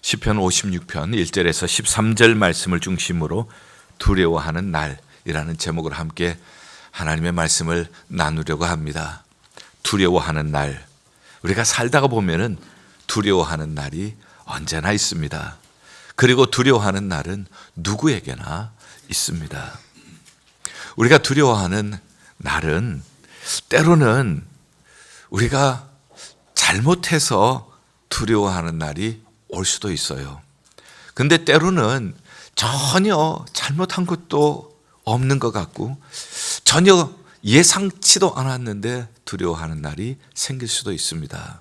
시편 56편 1절에서 13절 말씀을 중심으로 두려워하는 날이라는 제목으로 함께 하나님의 말씀을 나누려고 합니다. 두려워하는 날. 우리가 살다가 보면은 두려워하는 날이 언제나 있습니다. 그리고 두려워하는 날은 누구에게나 있습니다. 우리가 두려워하는 날은 때로는 우리가 잘못해서 두려워하는 날이 올 수도 있어요. 근데 때로는 전혀 잘못한 것도 없는 것 같고 전혀 예상치도 않았는데 두려워하는 날이 생길 수도 있습니다.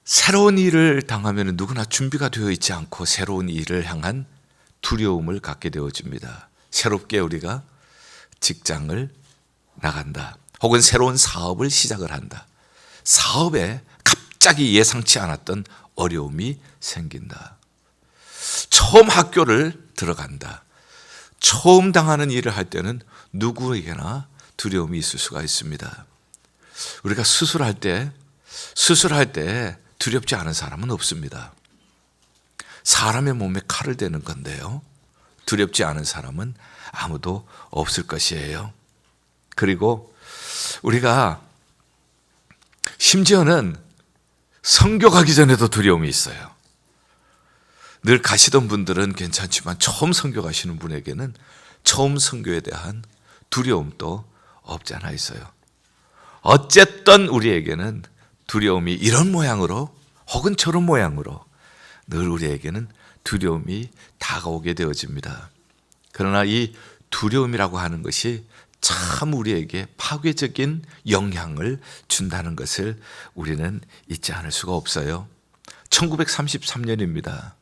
새로운 일을 당하면 누구나 준비가 되어 있지 않고 새로운 일을 향한 두려움을 갖게 되어집니다. 새롭게 우리가 직장을 나간다. 혹은 새로운 사업을 시작을 한다. 사업에 갑자기 예상치 않았던 어려움이 생긴다. 처음 학교를 들어간다. 처음 당하는 일을 할 때는 누구에게나 두려움이 있을 수가 있습니다. 우리가 수술할 때 두렵지 않은 사람은 없습니다. 사람의 몸에 칼을 대는 건데요. 두렵지 않은 사람은 아무도 없을 것이에요. 그리고 우리가 심지어는 선교 가기 전에도 두려움이 있어요. 늘 가시던 분들은 괜찮지만 처음 선교 가시는 분에게는 처음 선교에 대한 두려움도 없지 않아 있어요. 어쨌든 우리에게는 두려움이 이런 모양으로 혹은 저런 모양으로 늘 우리에게는 두려움이 다가오게 되어집니다. 그러나 이 두려움이라고 하는 것이 참 우리에게 파괴적인 영향을 준다는 것을 우리는 잊지 않을 수가 없어요. 1933년입니다.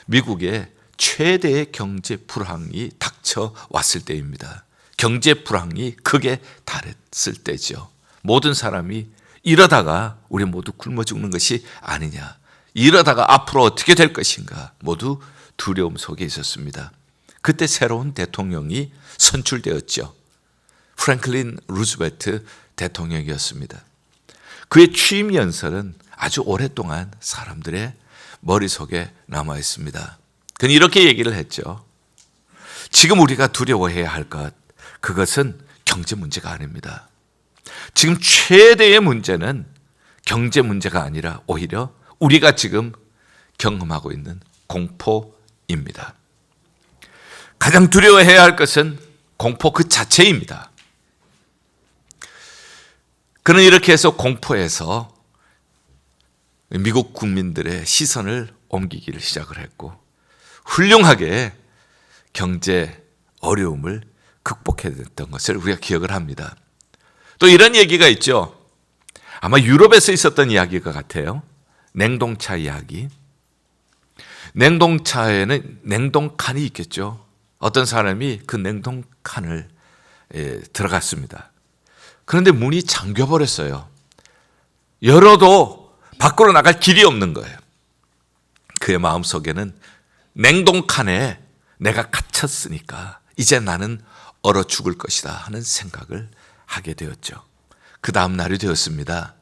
미국에 최대의 경제 불황이 닥쳐왔을 때입니다. 경제 불황이 극에 달했을 때죠. 모든 사람이 이러다가 우리 모두 굶어 죽는 것이 아니냐, 이러다가 앞으로 어떻게 될 것인가 모두 두려움 속에 있었습니다. 그때 새로운 대통령이 선출되었죠. 프랭클린 루즈벨트 대통령이었습니다. 그의 취임 연설은 아주 오랫동안 사람들의 머릿속에 남아 있습니다. 그는 이렇게 얘기를 했죠. 지금 우리가 두려워해야 할 것, 그것은 경제 문제가 아닙니다. 지금 최대의 문제는 경제 문제가 아니라 오히려 우리가 지금 경험하고 있는 공포입니다. 가장 두려워해야 할 것은 공포 그 자체입니다. 그는 이렇게 해서 공포에서 미국 국민들의 시선을 옮기기를 시작을 했고 훌륭하게 경제 어려움을 극복해냈던 것을 우리가 기억을 합니다. 또 이런 얘기가 있죠. 아마 유럽에서 있었던 이야기가 같아요. 냉동차 이야기. 냉동차에는 냉동칸이 있겠죠. 어떤 사람이 그 냉동칸을 들어갔습니다. 그런데 문이 잠겨버렸어요. 열어도 밖으로 나갈 길이 없는 거예요. 그의 마음속에는 냉동칸에 내가 갇혔으니까 이제 나는 얼어 죽을 것이다 하는 생각을 하게 되었죠. 그 다음 날이 되었습니다.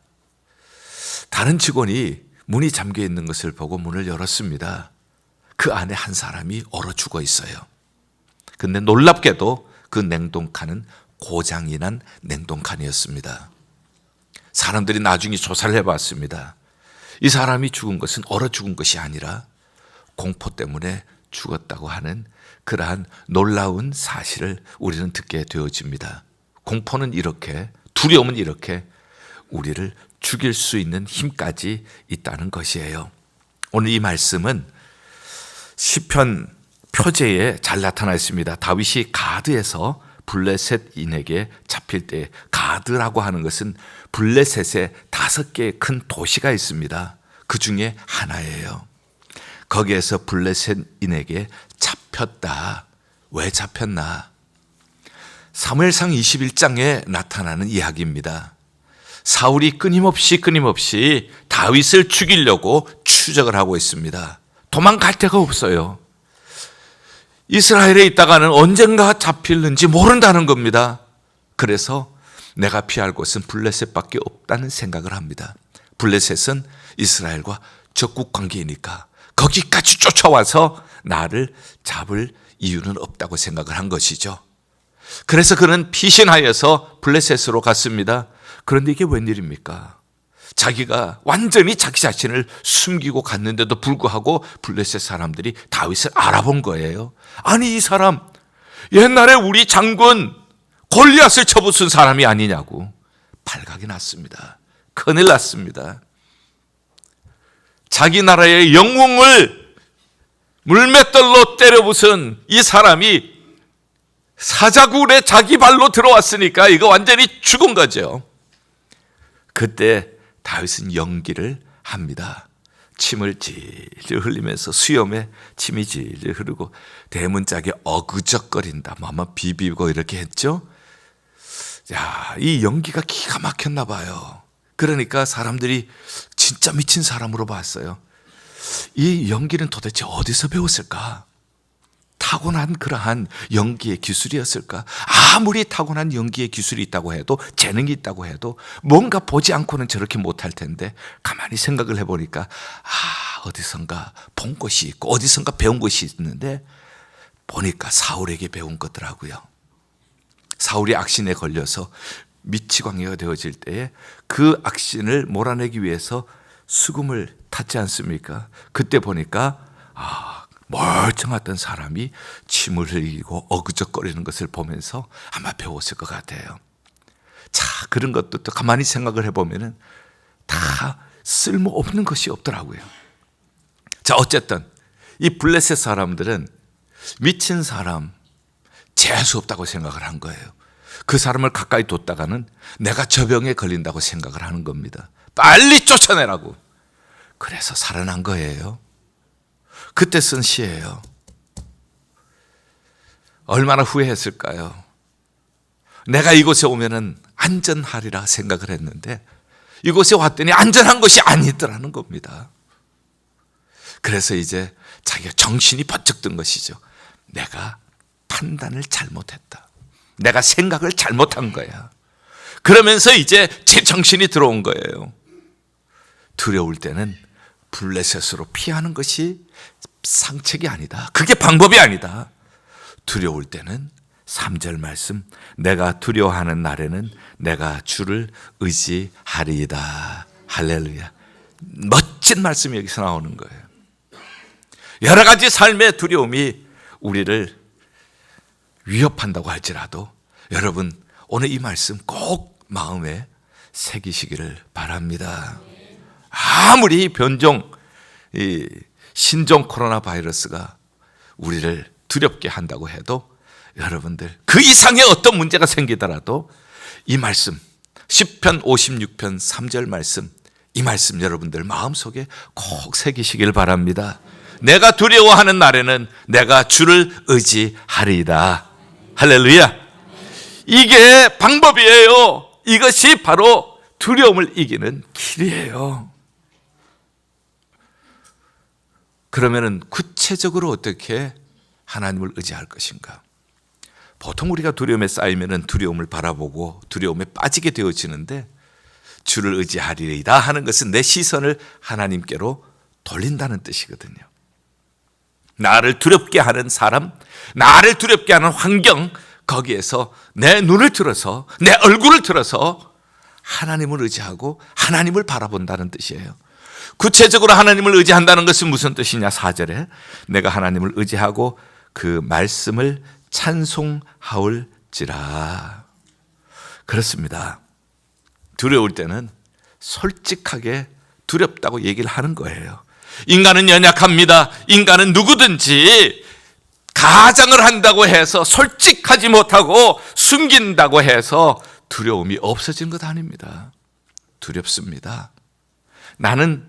다른 직원이 문이 잠겨 있는 것을 보고 문을 열었습니다. 그 안에 한 사람이 얼어 죽어 있어요. 근데 놀랍게도 그 냉동칸은 고장이 난 냉동칸이었습니다. 사람들이 나중에 조사를 해봤습니다. 이 사람이 죽은 것은 얼어 죽은 것이 아니라 공포 때문에 죽었다고 하는 그러한 놀라운 사실을 우리는 듣게 되어집니다. 공포는 이렇게, 두려움은 이렇게 우리를 죽일 수 있는 힘까지 있다는 것이에요. 오늘 이 말씀은 시편 표제에 잘 나타나 있습니다. 다윗이 가드에서 블레셋인에게 잡힐 때, 가드라고 하는 것은 블레셋에 5개의 큰 도시가 있습니다. 그 중에 하나예요. 거기에서 블레셋인에게 잡혔다. 왜 잡혔나? 사무엘상 21장에 나타나는 이야기입니다. 사울이 끊임없이 다윗을 죽이려고 추적을 하고 있습니다. 도망갈 데가 없어요. 이스라엘에 있다가는 언젠가 잡힐는지 모른다는 겁니다. 그래서 내가 피할 곳은 블레셋밖에 없다는 생각을 합니다. 블레셋은 이스라엘과 적국 관계이니까 거기까지 쫓아와서 나를 잡을 이유는 없다고 생각을 한 것이죠. 그래서 그는 피신하여서 블레셋으로 갔습니다. 그런데 이게 웬일입니까? 자기가 완전히 자기 자신을 숨기고 갔는데도 불구하고 블레셋 사람들이 다윗을 알아본 거예요. 아니, 이 사람 옛날에 우리 장군 골리앗을 쳐부순 사람이 아니냐고 발각이 났습니다. 큰일 났습니다. 자기 나라의 영웅을 물맷돌로 때려부순 이 사람이 사자굴에 자기 발로 들어왔으니까 이거 완전히 죽은 거죠. 그때 다윗은 연기를 합니다. 침을 질질 흘리면서 수염에 침이 질질 흐르고 대문짝에 어그적거린다. 뭐 아마 비비고 이렇게 했죠. 야, 이 연기가 기가 막혔나 봐요. 그러니까 사람들이 진짜 미친 사람으로 봤어요. 이 연기는 도대체 어디서 배웠을까? 타고난 그러한 연기의 기술이었을까? 아무리 타고난 연기의 기술이 있다고 해도, 재능이 있다고 해도 뭔가 보지 않고는 저렇게 못할 텐데, 가만히 생각을 해보니까 어디선가 본 것이 있고 어디선가 배운 것이 있는데, 보니까 사울에게 배운 거더라고요. 사울이 악신에 걸려서 미치광이가 되어질 때에 그 악신을 몰아내기 위해서 수금을 탔지 않습니까? 그때 보니까 멀쩡했던 사람이 침을 흘리고 어그적거리는 것을 보면서 아마 배웠을 것 같아요. 자, 그런 것도 또 가만히 생각을 해보면은 다 쓸모없는 것이 없더라고요. 자, 어쨌든 이 블레셋 사람들은 미친 사람, 재수 없다고 생각을 한 거예요. 그 사람을 가까이 뒀다가는 내가 저 병에 걸린다고 생각을 하는 겁니다. 빨리 쫓아내라고. 그래서 살아난 거예요. 그때 쓴 시예요. 얼마나 후회했을까요? 내가 이곳에 오면은 안전하리라 생각을 했는데 이곳에 왔더니 안전한 것이 아니더라는 겁니다. 그래서 이제 자기가 정신이 번쩍 든 것이죠. 내가 판단을 잘못했다. 내가 생각을 잘못한 거야. 그러면서 이제 제 정신이 들어온 거예요. 두려울 때는 블레셋으로 피하는 것이 상책이 아니다. 그게 방법이 아니다. 두려울 때는 3절 말씀, 내가 두려워하는 날에는 내가 주를 의지하리이다. 할렐루야. 멋진 말씀이 여기서 나오는 거예요. 여러 가지 삶의 두려움이 우리를 위협한다고 할지라도 여러분 오늘 이 말씀 꼭 마음에 새기시기를 바랍니다. 아무리 이 신종 코로나 바이러스가 우리를 두렵게 한다고 해도 여러분들 그 이상의 어떤 문제가 생기더라도 이 말씀 시편 56편 3절 말씀, 이 말씀 여러분들 마음속에 꼭 새기시길 바랍니다. 내가 두려워하는 날에는 내가 주를 의지하리이다. 할렐루야. 이게 방법이에요. 이것이 바로 두려움을 이기는 길이에요. 그러면은 구체적으로 어떻게 하나님을 의지할 것인가? 보통 우리가 두려움에 쌓이면은 두려움을 바라보고 두려움에 빠지게 되어지는데, 주를 의지하리이다 하는 것은 내 시선을 하나님께로 돌린다는 뜻이거든요. 나를 두렵게 하는 사람, 나를 두렵게 하는 환경, 거기에서 내 눈을 들어서, 내 얼굴을 들어서 하나님을 의지하고 하나님을 바라본다는 뜻이에요. 구체적으로 하나님을 의지한다는 것은 무슨 뜻이냐? 4절에 내가 하나님을 의지하고 그 말씀을 찬송하올지라. 그렇습니다. 두려울 때는 솔직하게 두렵다고 얘기를 하는 거예요. 인간은 연약합니다. 인간은 누구든지 가장을 한다고 해서, 솔직하지 못하고 숨긴다고 해서 두려움이 없어지는 것 아닙니다. 두렵습니다. 나는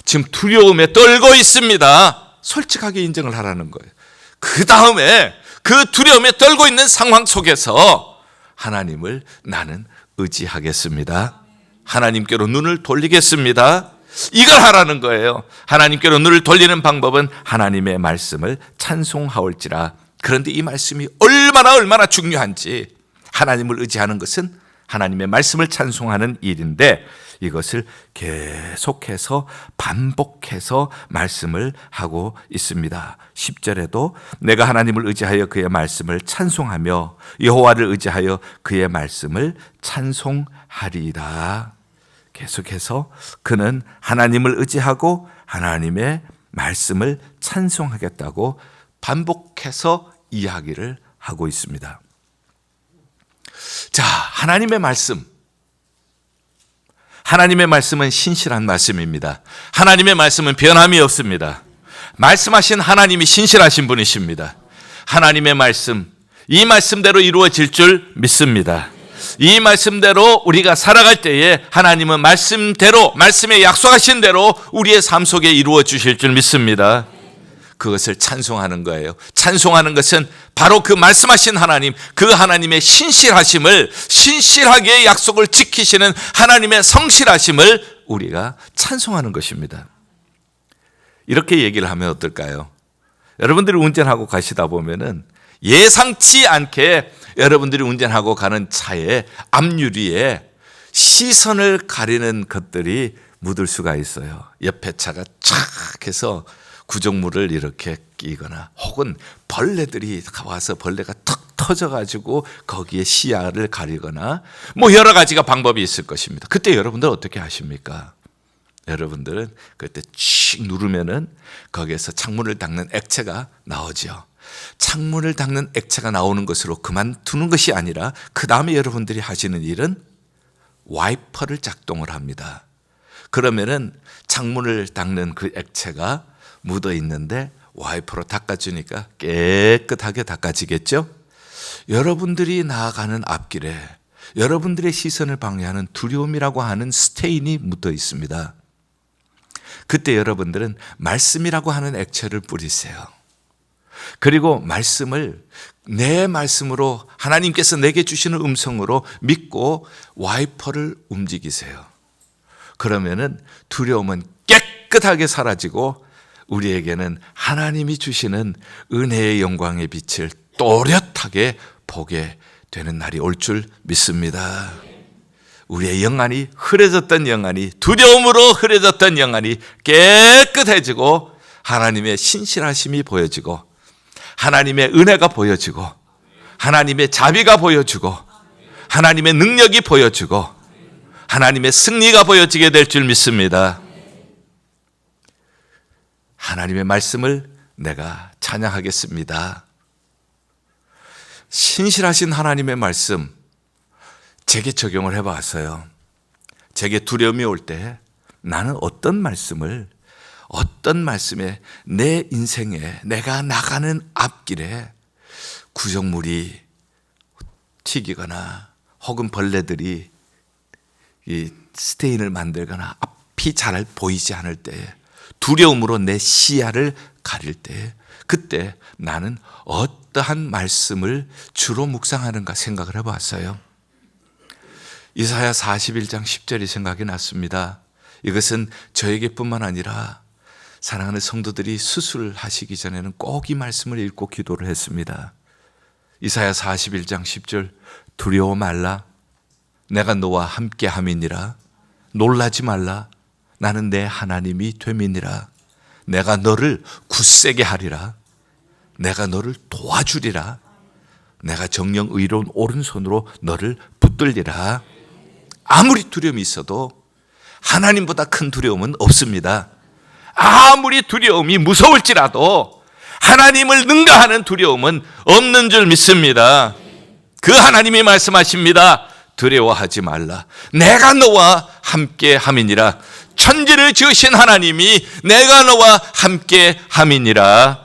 지금 두려움에 떨고 있습니다. 솔직하게 인정을 하라는 거예요. 그 다음에 그 두려움에 떨고 있는 상황 속에서 하나님을 나는 의지하겠습니다. 하나님께로 눈을 돌리겠습니다. 이걸 하라는 거예요. 하나님께로 눈을 돌리는 방법은 하나님의 말씀을 찬송하올지라. 그런데 이 말씀이 얼마나 중요한지, 하나님을 의지하는 것은 하나님의 말씀을 찬송하는 일인데, 이것을 계속해서 반복해서 말씀을 하고 있습니다. 10절에도 내가 하나님을 의지하여 그의 말씀을 찬송하며 여호와를 의지하여 그의 말씀을 찬송하리이다. 계속해서 그는 하나님을 의지하고 하나님의 말씀을 찬송하겠다고 반복해서 이야기를 하고 있습니다. 자, 하나님의 말씀은 신실한 말씀입니다. 하나님의 말씀은 변함이 없습니다. 말씀하신 하나님이 신실하신 분이십니다. 하나님의 말씀, 이 말씀대로 이루어질 줄 믿습니다. 이 말씀대로 우리가 살아갈 때에 하나님은 말씀대로, 말씀에 약속하신 대로 우리의 삶 속에 이루어 주실 줄 믿습니다. 그것을 찬송하는 거예요. 찬송하는 것은 바로 그 말씀하신 하나님, 그 하나님의 신실하심을, 신실하게 약속을 지키시는 하나님의 성실하심을 우리가 찬송하는 것입니다. 이렇게 얘기를 하면 어떨까요? 여러분들이 운전하고 가시다 보면은 예상치 않게 여러분들이 운전하고 가는 차의 앞유리에 시선을 가리는 것들이 묻을 수가 있어요. 옆에 차가 촥 해서 구정물을 이렇게 끼거나 혹은 벌레들이 와서 벌레가 턱 터져가지고 거기에 시야를 가리거나 뭐 여러 가지가 방법이 있을 것입니다. 그때 여러분들 어떻게 하십니까? 여러분들은 그때 칙 누르면은 거기에서 창문을 닦는 액체가 나오죠. 창문을 닦는 액체가 나오는 것으로 그만두는 것이 아니라 그 다음에 여러분들이 하시는 일은 와이퍼를 작동을 합니다. 그러면은 창문을 닦는 그 액체가 묻어 있는데 와이퍼로 닦아주니까 깨끗하게 닦아지겠죠? 여러분들이 나아가는 앞길에 여러분들의 시선을 방해하는 두려움이라고 하는 스테인이 묻어 있습니다. 그때 여러분들은 말씀이라고 하는 액체를 뿌리세요. 그리고 말씀을 내 말씀으로 하나님께서 내게 주시는 음성으로 믿고 와이퍼를 움직이세요. 그러면은 두려움은 깨끗하게 사라지고 우리에게는 하나님이 주시는 은혜의 영광의 빛을 또렷하게 보게 되는 날이 올 줄 믿습니다. 우리의 영안이 흐려졌던 영안이, 두려움으로 흐려졌던 영안이 깨끗해지고 하나님의 신실하심이 보여지고 하나님의 은혜가 보여지고 하나님의 자비가 보여지고 하나님의 능력이 보여지고 하나님의 승리가 보여지게 될 줄 믿습니다. 하나님의 말씀을 내가 찬양하겠습니다. 신실하신 하나님의 말씀 제게 적용을 해봤어요. 제게 두려움이 올 때 나는 어떤 말씀에 내 인생에 내가 나가는 앞길에 구정물이 튀기거나 혹은 벌레들이 이 스테인을 만들거나 앞이 잘 보이지 않을 때 두려움으로 내 시야를 가릴 때 그때 나는 어떠한 말씀을 주로 묵상하는가 생각을 해봤어요. 이사야 41장 10절이 생각이 났습니다. 이것은 저에게뿐만 아니라 사랑하는 성도들이 수술하시기 전에는 꼭 이 말씀을 읽고 기도를 했습니다. 이사야 41장 10절 두려워 말라 내가 너와 함께 함이니라 놀라지 말라 나는 내 하나님이 됨이니라 내가 너를 굳세게 하리라 내가 너를 도와주리라 내가 정령 의로운 오른손으로 너를 붙들리라. 아무리 두려움이 있어도 하나님보다 큰 두려움은 없습니다. 아무리 두려움이 무서울지라도 하나님을 능가하는 두려움은 없는 줄 믿습니다. 그 하나님이 말씀하십니다. 두려워하지 말라. 내가 너와 함께 함이니라. 천지를 지으신 하나님이 내가 너와 함께 함이니라.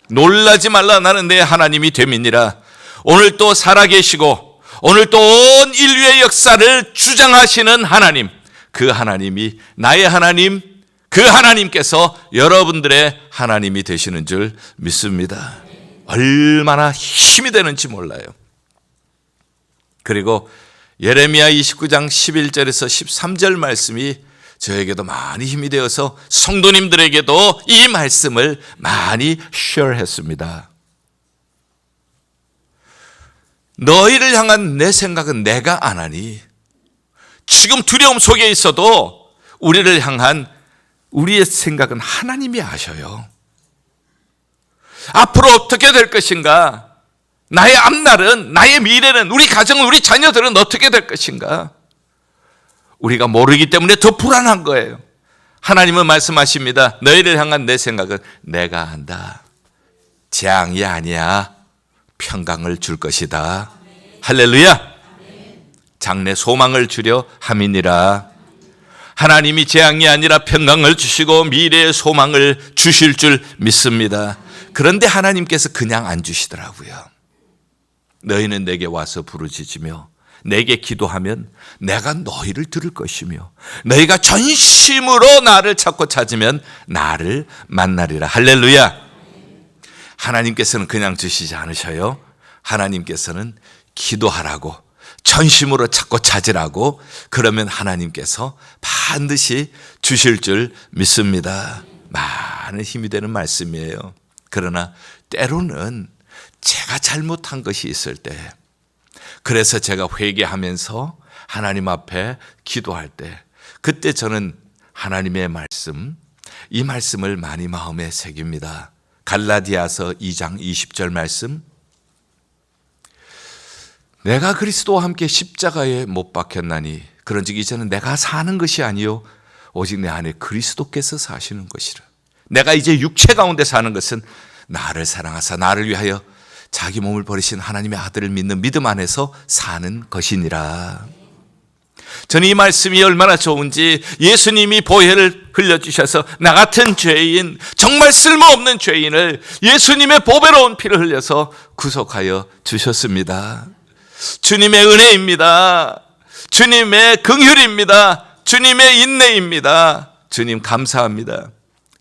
놀라지 말라. 나는 내 하나님이 됨이니라. 오늘 또 살아계시고 오늘 또 온 인류의 역사를 주장하시는 하나님, 그 하나님이 나의 하나님, 그 하나님께서 여러분들의 하나님이 되시는 줄 믿습니다. 얼마나 힘이 되는지 몰라요. 그리고 예레미야 29장 11절에서 13절 말씀이 저에게도 많이 힘이 되어서 성도님들에게도 이 말씀을 많이 쉐어했습니다. 너희를 향한 내 생각은 내가 안 하니 지금 두려움 속에 있어도 우리를 향한 우리의 생각은 하나님이 아셔요. 앞으로 어떻게 될 것인가? 나의 앞날은, 나의 미래는, 우리 가정은, 우리 자녀들은 어떻게 될 것인가? 우리가 모르기 때문에 더 불안한 거예요. 하나님은 말씀하십니다. 너희를 향한 내 생각은 내가 한다. 재앙이 아니야. 평강을 줄 것이다. 할렐루야. 장래 소망을 주려 함이니라. 하나님이 재앙이 아니라 평강을 주시고 미래의 소망을 주실 줄 믿습니다. 그런데 하나님께서 그냥 안 주시더라고요. 너희는 내게 와서 부르짖으며 내게 기도하면 내가 너희를 들을 것이며 너희가 전심으로 나를 찾고 찾으면 나를 만나리라. 할렐루야. 하나님께서는 그냥 주시지 않으셔요. 하나님께서는 기도하라고, 전심으로 찾고 찾으라고, 그러면 하나님께서 반드시 주실 줄 믿습니다. 많은 힘이 되는 말씀이에요. 그러나 때로는 제가 잘못한 것이 있을 때, 그래서 제가 회개하면서 하나님 앞에 기도할 때, 그때 저는 하나님의 말씀, 이 말씀을 많이 마음에 새깁니다. 갈라디아서 2장 20절 말씀, 내가 그리스도와 함께 십자가에 못 박혔나니 그런즉 이제는 내가 사는 것이 아니요 오직 내 안에 그리스도께서 사시는 것이라. 내가 이제 육체 가운데 사는 것은 나를 사랑하사 나를 위하여 자기 몸을 버리신 하나님의 아들을 믿는 믿음 안에서 사는 것이니라. 저는 이 말씀이 얼마나 좋은지, 예수님이 보혈을 흘려주셔서 나 같은 죄인, 정말 쓸모없는 죄인을 예수님의 보배로운 피를 흘려서 구속하여 주셨습니다. 주님의 은혜입니다. 주님의 긍휼입니다. 주님의 인내입니다. 주님 감사합니다.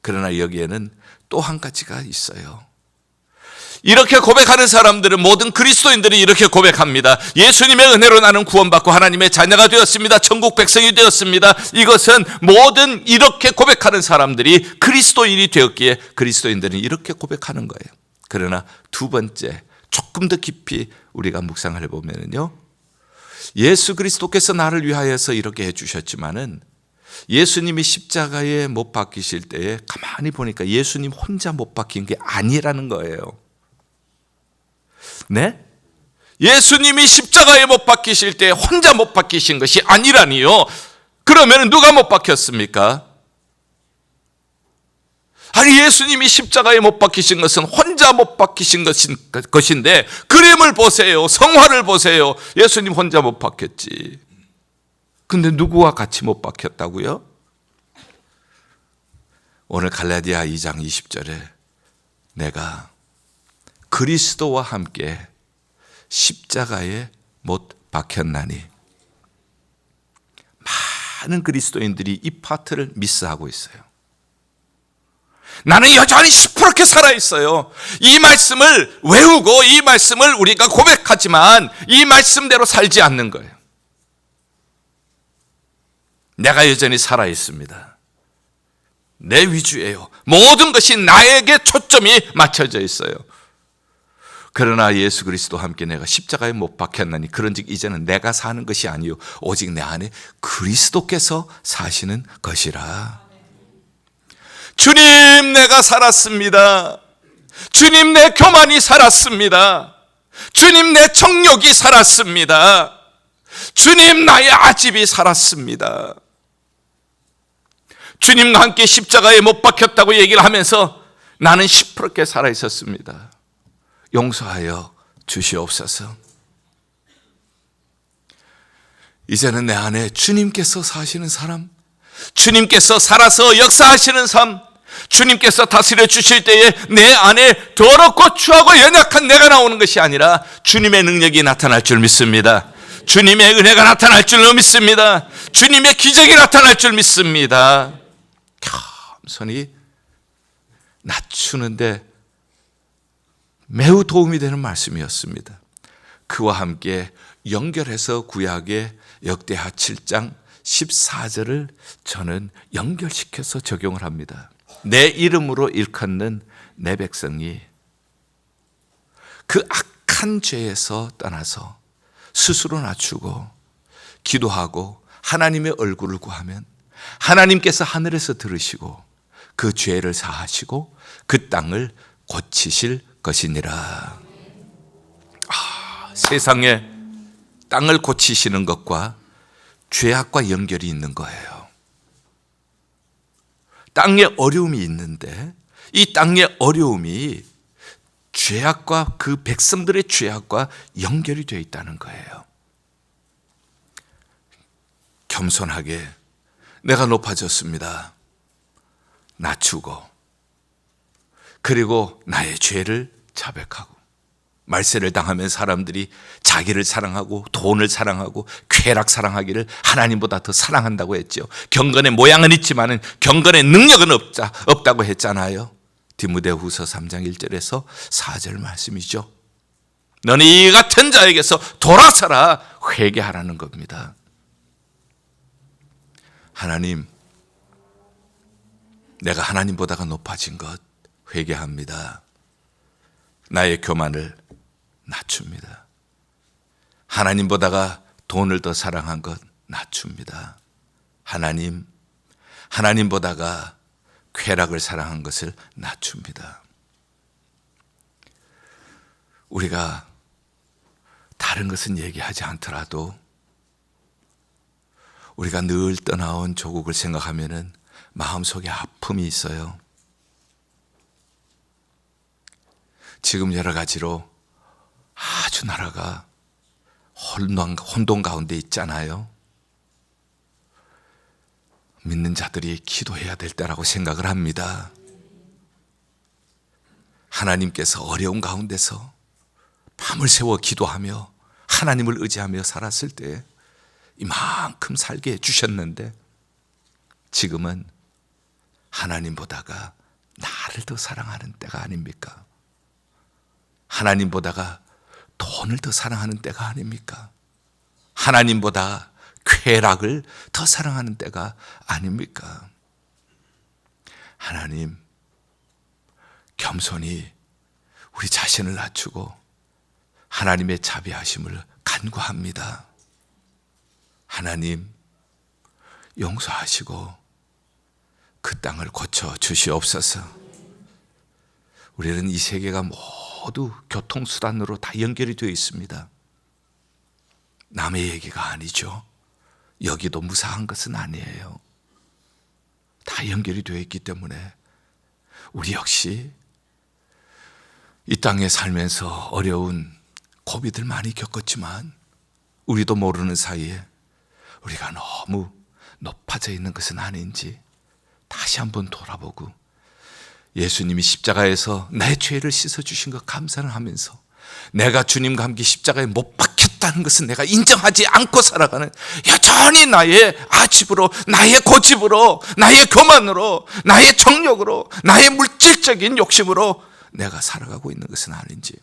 그러나 여기에는 또 한 가지가 있어요. 이렇게 고백하는 사람들은, 모든 그리스도인들이 이렇게 고백합니다. 예수님의 은혜로 나는 구원받고 하나님의 자녀가 되었습니다. 천국 백성이 되었습니다. 이것은 모든 이렇게 고백하는 사람들이 그리스도인이 되었기에 그리스도인들은 이렇게 고백하는 거예요. 그러나 두 번째, 조금 더 깊이 우리가 묵상을 해보면요, 예수 그리스도께서 나를 위하여서 이렇게 해주셨지만은 예수님이 십자가에 못 박히실 때에 가만히 보니까 예수님 혼자 못 박힌 게 아니라는 거예요. 네? 예수님이 십자가에 못 박히실 때 혼자 못 박히신 것이 아니라니요. 그러면 누가 못 박혔습니까? 아니, 예수님이 십자가에 못 박히신 것은 혼자 못 박히신 것인데, 그림을 보세요. 성화를 보세요. 예수님 혼자 못 박혔지. 근데 누구와 같이 못 박혔다고요? 오늘 갈라디아 2장 20절에 내가 그리스도와 함께 십자가에 못 박혔나니, 많은 그리스도인들이 이 파트를 미스하고 있어요. 나는 여전히 시퍼렇게 살아있어요. 이 말씀을 외우고 이 말씀을 우리가 고백하지만 이 말씀대로 살지 않는 거예요. 내가 여전히 살아있습니다. 내 위주예요. 모든 것이 나에게 초점이 맞춰져 있어요. 그러나 예수 그리스도와 함께 내가 십자가에 못 박혔나니 그런즉 이제는 내가 사는 것이 아니요 오직 내 안에 그리스도께서 사시는 것이라. 주님, 내가 살았습니다. 주님, 내 교만이 살았습니다. 주님, 내 정욕이 살았습니다. 주님, 나의 아집이 살았습니다. 주님과 함께 십자가에 못 박혔다고 얘기를 하면서 나는 시퍼렇게 살아 있었습니다. 용서하여 주시옵소서. 이제는 내 안에 주님께서 사시는 사람, 주님께서 살아서 역사하시는 삶, 주님께서 다스려 주실 때에 내 안에 더럽고 추하고 연약한 내가 나오는 것이 아니라 주님의 능력이 나타날 줄 믿습니다. 주님의 은혜가 나타날 줄 믿습니다. 주님의 기적이 나타날 줄 믿습니다. 겸손히 낮추는데 매우 도움이 되는 말씀이었습니다. 그와 함께 연결해서 구약의 역대하 7장 14절을 저는 연결시켜서 적용을 합니다. 내 이름으로 일컫는 내 백성이 그 악한 죄에서 떠나서 스스로 낮추고 기도하고 하나님의 얼굴을 구하면 하나님께서 하늘에서 들으시고 그 죄를 사하시고 그 땅을 고치실 것이니라. 세상에 땅을 고치시는 것과 죄악과 연결이 있는 거예요. 땅에 어려움이 있는데 이 땅의 어려움이 죄악과 그 백성들의 죄악과 연결이 되어 있다는 거예요. 겸손하게 내가 높아졌습니다. 낮추고 그리고 나의 죄를 자백하고 말세를 당하면 사람들이 자기를 사랑하고 돈을 사랑하고 쾌락 사랑하기를 하나님보다 더 사랑한다고 했죠. 경건의 모양은 있지만 경건의 능력은 없다고 했잖아요. 디모데후서 3장 1절에서 4절 말씀이죠. 너는 이 같은 자에게서 돌아서라 회개하라는 겁니다. 하나님, 내가 하나님보다가 높아진 것 회개합니다. 나의 교만을 낮춥니다. 하나님보다가 돈을 더 사랑한 것 낮춥니다. 하나님, 하나님보다가 쾌락을 사랑한 것을 낮춥니다. 우리가 다른 것은 얘기하지 않더라도 우리가 늘 떠나온 조국을 생각하면 마음속에 아픔이 있어요. 지금 여러 가지로 아주 나라가 혼돈 가운데 있잖아요. 믿는 자들이 기도해야 될 때라고 생각을 합니다. 하나님께서 어려운 가운데서 밤을 새워 기도하며 하나님을 의지하며 살았을 때 이만큼 살게 해주셨는데 지금은 하나님보다가 나를 더 사랑하는 때가 아닙니까? 하나님보다가 돈을 더 사랑하는 때가 아닙니까? 하나님보다 쾌락을 더 사랑하는 때가 아닙니까? 하나님, 겸손히 우리 자신을 낮추고 하나님의 자비하심을 간구합니다. 하나님, 용서하시고 그 땅을 고쳐 주시옵소서. 우리는 이 세계가 모두 교통수단으로 다 연결이 되어 있습니다. 남의 얘기가 아니죠. 여기도 무사한 것은 아니에요. 다 연결이 되어 있기 때문에 우리 역시 이 땅에 살면서 어려운 고비들 많이 겪었지만 우리도 모르는 사이에 우리가 너무 높아져 있는 것은 아닌지 다시 한번 돌아보고 예수님이 십자가에서 내 죄를 씻어주신 것 감사를 하면서 내가 주님과 함께 십자가에 못 박혔다는 것은 내가 인정하지 않고 살아가는 여전히 나의 아집으로, 나의 고집으로, 나의 교만으로, 나의 정욕으로, 나의 물질적인 욕심으로 내가 살아가고 있는 것은 아닌지,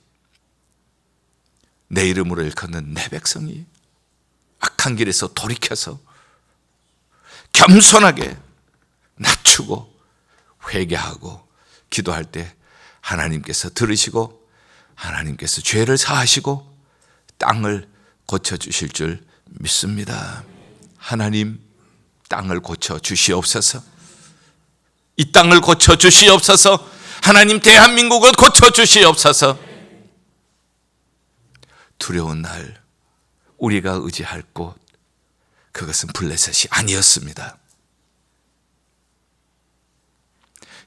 내 이름으로 일컫는 내 백성이 악한 길에서 돌이켜서 겸손하게 낮추고 회개하고 기도할 때 하나님께서 들으시고 하나님께서 죄를 사하시고 땅을 고쳐주실 줄 믿습니다. 하나님, 땅을 고쳐주시옵소서. 이 땅을 고쳐주시옵소서. 하나님, 대한민국을 고쳐주시옵소서. 두려운 날 우리가 의지할 곳, 그것은 블레셋이 아니었습니다.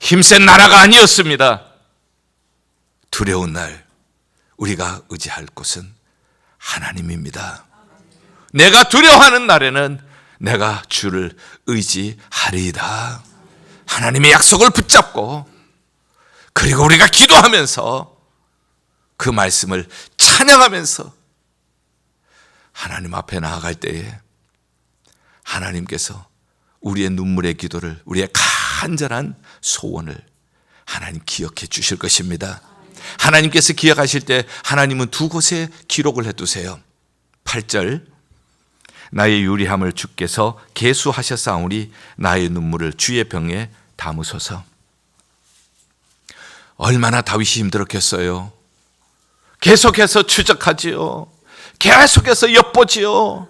힘센 나라가 아니었습니다. 두려운 날 우리가 의지할 곳은 하나님입니다. 내가 두려워하는 날에는 내가 주를 의지하리이다. 하나님의 약속을 붙잡고 그리고 우리가 기도하면서 그 말씀을 찬양하면서 하나님 앞에 나아갈 때에 하나님께서 우리의 눈물의 기도를, 우리의 간절한 소원을 하나님 기억해 주실 것입니다. 하나님께서 기억하실 때 하나님은 두 곳에 기록을 해두세요. 8절, 나의 유리함을 주께서 계수하셨사오니 나의 눈물을 주의 병에 담으소서. 얼마나 다윗이 힘들었겠어요. 계속해서 추적하지요. 계속해서 엿보지요.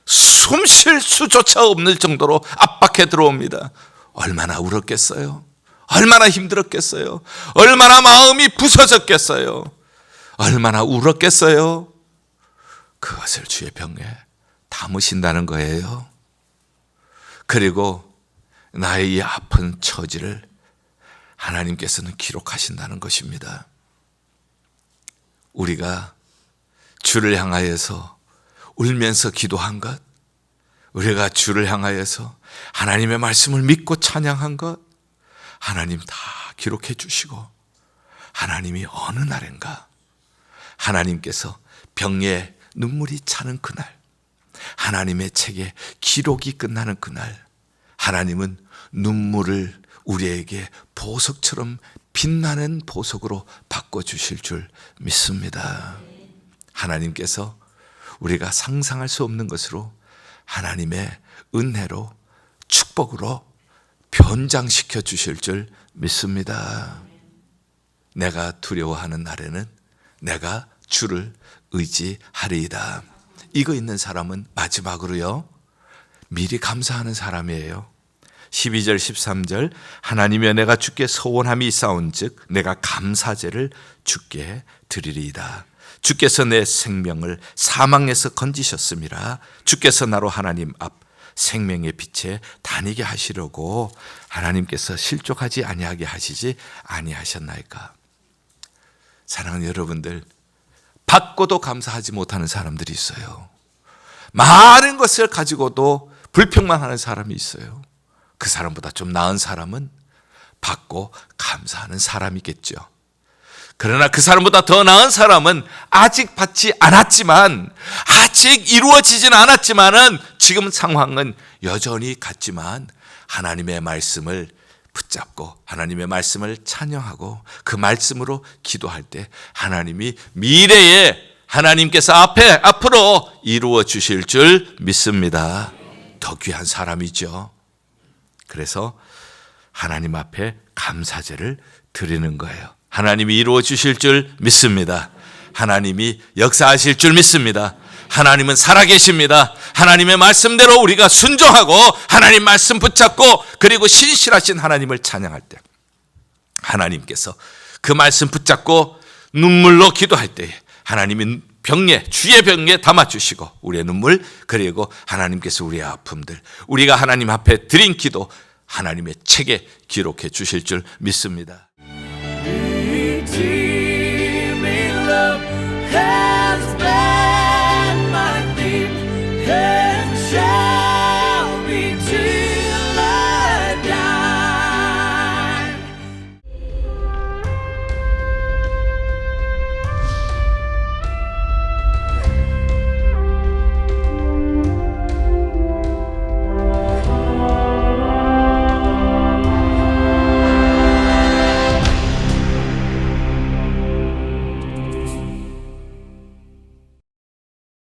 숨 쉴 수조차 없는 정도로 압박해 들어옵니다. 얼마나 울었겠어요? 얼마나 힘들었겠어요? 얼마나 마음이 부서졌겠어요? 얼마나 울었겠어요? 그것을 주의 병에 담으신다는 거예요. 그리고 나의 이 아픈 처지를 하나님께서는 기록하신다는 것입니다. 우리가 주를 향하여서 울면서 기도한 것, 우리가 주를 향하여서 하나님의 말씀을 믿고 찬양한 것, 하나님 다 기록해 주시고, 하나님이 어느 날인가 하나님께서 병에 눈물이 차는 그날, 하나님의 책에 기록이 끝나는 그날, 하나님은 눈물을 우리에게 보석처럼 빛나는 보석으로 바꿔주실 줄 믿습니다. 하나님께서 우리가 상상할 수 없는 것으로 하나님의 은혜로 축복으로 변장시켜 주실 줄 믿습니다. 내가 두려워하는 날에는 내가 주를 의지하리이다. 이거 있는 사람은 마지막으로요, 미리 감사하는 사람이에요. 12절 13절 하나님이여 내가 주께 서원함이 있사온즉 내가 감사제를 주께 드리리이다. 주께서 내 생명을 사망에서 건지셨음이라. 주께서 나로 하나님 앞 생명의 빛에 다니게 하시려고 하나님께서 실족하지 아니하게 하시지 아니하셨나이까. 사랑하는 여러분들, 받고도 감사하지 못하는 사람들이 있어요. 많은 것을 가지고도 불평만 하는 사람이 있어요. 그 사람보다 좀 나은 사람은 받고 감사하는 사람이겠죠. 그러나 그 사람보다 더 나은 사람은 아직 받지 않았지만, 아직 이루어지진 않았지만은 지금 상황은 여전히 같지만 하나님의 말씀을 붙잡고 하나님의 말씀을 찬양하고 그 말씀으로 기도할 때 하나님이 미래에 하나님께서 앞으로 이루어 주실 줄 믿습니다. 더 귀한 사람이죠. 그래서 하나님 앞에 감사제를 드리는 거예요. 하나님이 이루어 주실 줄 믿습니다. 하나님이 역사하실 줄 믿습니다. 하나님은 살아계십니다. 하나님의 말씀대로 우리가 순종하고 하나님 말씀 붙잡고 그리고 신실하신 하나님을 찬양할 때 하나님께서 그 말씀 붙잡고 눈물로 기도할 때에 하나님이 주의 병에 담아주시고 우리의 눈물, 그리고 하나님께서 우리의 아픔들, 우리가 하나님 앞에 드린 기도 하나님의 책에 기록해 주실 줄 믿습니다.